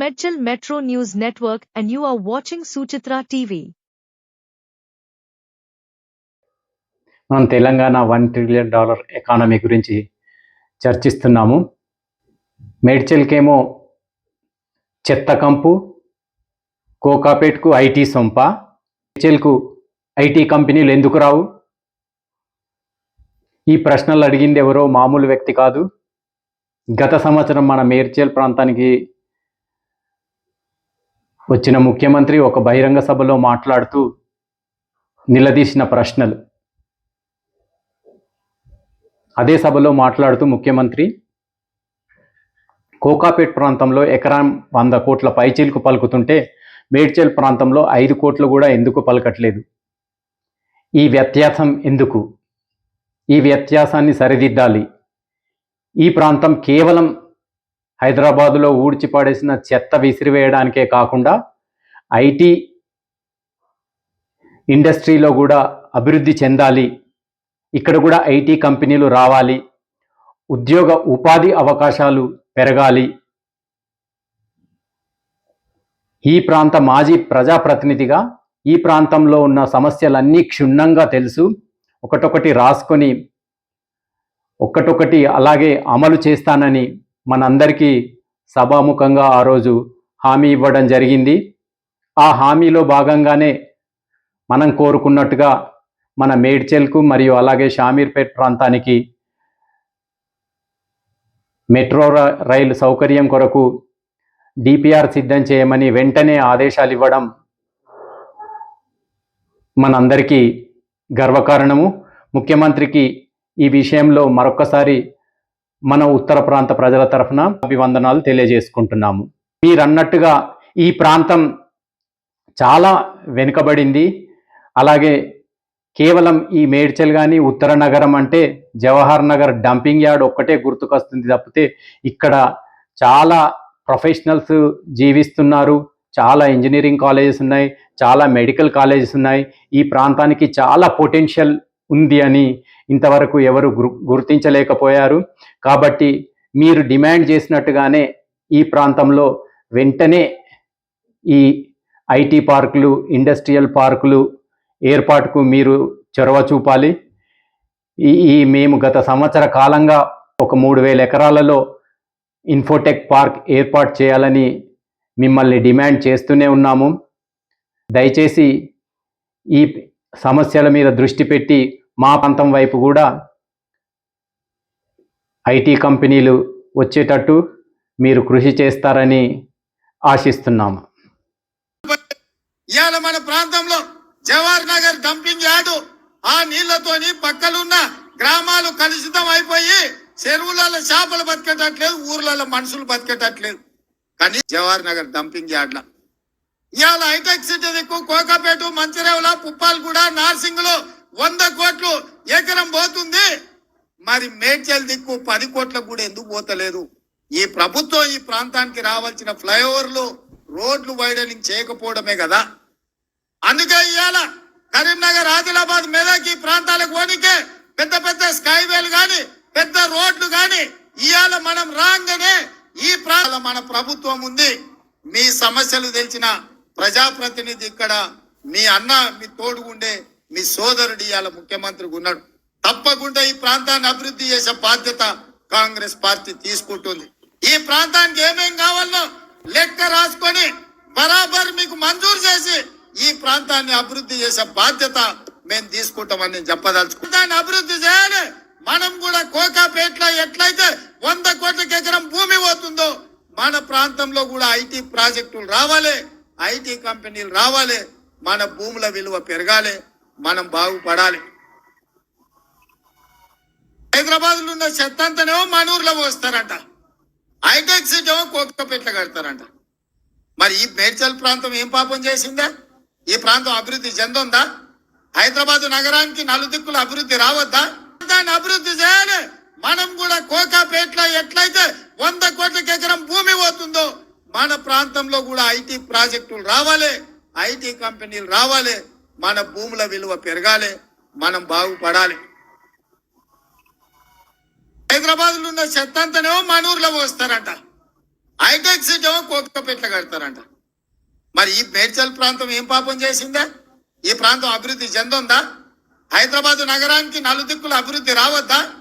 Medchal Metro News Network and you are watching Suchitra TV. మనం Telangana $1 trillion economy గురించి చర్చిస్తున్నాము. మేడ్చల్కేమో చెత్త కంపు, కోకాపేట్కు ఐటీ సొంప. మేడ్చల్కు ఐటీ కంపెనీలు ఎందుకు రావు? ఈ ప్రశ్నలు అడిగింది ఎవరో మామూలు వ్యక్తి కాదు. గత సంవత్సరం మన మేడ్చల్ ప్రాంతానికి వచ్చిన ముఖ్యమంత్రి ఒక బహిరంగ సభలో మాట్లాడుతూ నిలదీసిన ప్రశ్నలు. అదే సభలో మాట్లాడుతూ ముఖ్యమంత్రి కోకాపేట్ ప్రాంతంలో ఎకరం 100 కోట్ల పైచీలకు పలుకుతుంటే మేడ్చల్ ప్రాంతంలో 5 కోట్లు కూడా ఎందుకు పలకట్లేదు? ఈ వ్యత్యాసం ఎందుకు? ఈ వ్యత్యాసాన్ని సరిదిద్దాలి. ఈ ప్రాంతం కేవలం హైదరాబాదులో ఊడ్చిపడేసిన చెత్త విసిరివేయడానికే కాకుండా ఐటీ ఇండస్ట్రీలో కూడా అభివృద్ధి చెందాలి. ఇక్కడ కూడా ఐటీ కంపెనీలు రావాలి, ఉపాధి అవకాశాలు పెరగాలి. ఈ ప్రాంత మాజీ ప్రజాప్రతినిధిగా ఈ ప్రాంతంలో ఉన్న సమస్యలన్నీ క్షుణ్ణంగా తెలుసు. ఒకటొకటి రాసుకొని ఒక్కటొకటి అలాగే అమలు చేస్తానని మనందరికీ సభాముఖంగా ఆ రోజు హామీ ఇవ్వడం జరిగింది. ఆ హామీలో భాగంగానే మనం కోరుకున్నట్టుగా మన మేడ్చల్కు మరియు అలాగే షామీర్పేట్ ప్రాంతానికి మెట్రో రైలు సౌకర్యం కొరకు డిపిఆర్ సిద్ధం చేయమని వెంటనే ఆదేశాలు ఇవ్వడం మనందరికీ గర్వకారణము. ముఖ్యమంత్రికి ఈ విషయంలో మరొక్కసారి మన ఉత్తర ప్రాంత ప్రజల తరఫున అభివందనాలు తెలియజేసుకుంటున్నాము. మీరన్నట్టుగా ఈ ప్రాంతం చాలా వెనుకబడింది. అలాగే కేవలం ఈ మేడ్చల్ కానీ ఉత్తర నగరం అంటే జవహర్ నగర్ డంపింగ్ యార్డ్ ఒక్కటే గుర్తుకొస్తుంది తప్పితే ఇక్కడ చాలా ప్రొఫెషనల్స్ జీవిస్తున్నారు. చాలా ఇంజనీరింగ్ కాలేజెస్ ఉన్నాయి, చాలా మెడికల్ కాలేజెస్ ఉన్నాయి. ఈ ప్రాంతానికి చాలా పొటెన్షియల్ ఉంది అని ఇంతవరకు ఎవరు గుర్తించలేకపోయారు. కాబట్టి మీరు డిమాండ్ చేసినట్టుగానే ఈ ప్రాంతంలో వెంటనే ఈ ఐటీ పార్కులు, ఇండస్ట్రియల్ పార్కులు ఏర్పాటుకు మీరు చొరవ చూపాలి. మేము గత సంవత్సర కాలంగా ఒక 3000 ఎకరాలలో ఇన్ఫోటెక్ పార్క్ ఏర్పాటు చేయాలని మిమ్మల్ని డిమాండ్ చేస్తూనే ఉన్నాము. దయచేసి ఈ సమస్యల మీద దృష్టి పెట్టి మా ప్రాంతం వైపు కూడా ఐటీ కంపెనీలు వచ్చేటట్టు మీరు కృషి చేస్తారని ఆశిస్తున్నాము. ఇవాళ మన ప్రాంతంలో జవహర్ నగర్ డంపింగ్ యార్డు ఆ నీళ్లతోని పక్కలున్న గ్రామాలు కలుషితం అయిపోయి చెరువులలో చేపలు బతికేటట్లేదు, ఊర్లలో మనుషులు బతికేటట్లేదు. కానీ జవహర్ నగర్ డంపింగ్ యార్డ్ల ఇవాళ హైటెక్ సిటీ దిక్కు కోకాపేట, మంచిరేవుల, పుప్పాలగూడ, నార్సింగ్లో 100 కోట్లు ఎకరం పోతుంది. మరి మేడ్చల్ దిక్కు 10 కోట్లకు కూడా ఎందుకు పోతలేదు? ఈ ప్రభుత్వం ఈ ప్రాంతానికి రావాల్సిన ఫ్లైఓవర్లు, రోడ్లు వైడనింగ్ చేయకపోవడమే కదా. అందుకే ఇవాళ కరీంనగర్, ఆదిలాబాద్, మెదక్ ఈ ప్రాంతాలకు పోనీకే పెద్ద పెద్ద స్కైవేలు కానీ పెద్ద రోడ్లు కానీ ఇవాళ మనం రాగానే ఈ ప్రాంతం మన ప్రభుత్వం ఉంది. మీ సమస్యలు తెలిసిన ప్రజాప్రతినిధి ఇక్కడ మీ అన్న, మీ తోడుగుండే మీ సోదరుడు ఇవాళ ముఖ్యమంత్రికి ఉన్నాడు. తప్పకుండా ఈ ప్రాంతాన్ని అభివృద్ధి చేసే బాధ్యత కాంగ్రెస్ పార్టీ తీసుకుంటుంది. ఈ ప్రాంతానికి ఏమేం కావాలో లెక్క రాసుకొని బరాబర్ మీకు మంజూరు చేసి ఈ ప్రాంతాన్ని అభివృద్ధి చేసే బాధ్యత మేము తీసుకుంటామని నేను చెప్పదలుచుకుంటాను. అభివృద్ధి చేయాలి. మనం కూడా కోకాపేటలో ఎట్లయితే 100 కోట్ల ఎకరం భూమి పోతుందో మన ప్రాంతంలో కూడా ఐటీ ప్రాజెక్టులు రావాలి, ఐటీ కంపెనీలు రావాలి, మన భూముల విలువ పెరగాలి, మనం బాగుపడాలి. హైదరాబాద్ లో ఉన్న చెత్త అంతనేమో మన ఊర్లో పోస్తారంట, హైటెక్ సిటీ ఏమో కోకాపేటలో కడతారంట. మరి ఈ మేడ్చల్ ప్రాంతం ఏం పాపం చేసిందా? ఈ ప్రాంతం అభివృద్ధి చెందుందా? హైదరాబాద్ నగరానికి నలుదిక్కుల అభివృద్ధి రావద్దా? దాన్ని అభివృద్ధి చేయాలి. మనం కూడా కోకాపేటలో ఎట్లయితే 100 కోట్ల ఎకరం భూమి పోతుందో మన ప్రాంతంలో కూడా ఐటీ ప్రాజెక్టులు రావాలి, ఐటీ కంపెనీలు రావాలి, మన భూముల విలువ పెరగాలి, మనం బాగుపడాలి. హైదరాబాద్ లో ఉన్న చెత్త అంతనేమో మన ఊర్లో పోస్తారంట, హైటెక్ సిటీ ఏమో కోకపేట్ల కడతారంట. మరి ఈ మేడ్చల్ ప్రాంతం ఏం పాపం చేసిందా? ఈ ప్రాంతం అభివృద్ధి చెందుందా? హైదరాబాద్ నగరానికి నలుదిక్కుల అభివృద్ధి రావద్దా?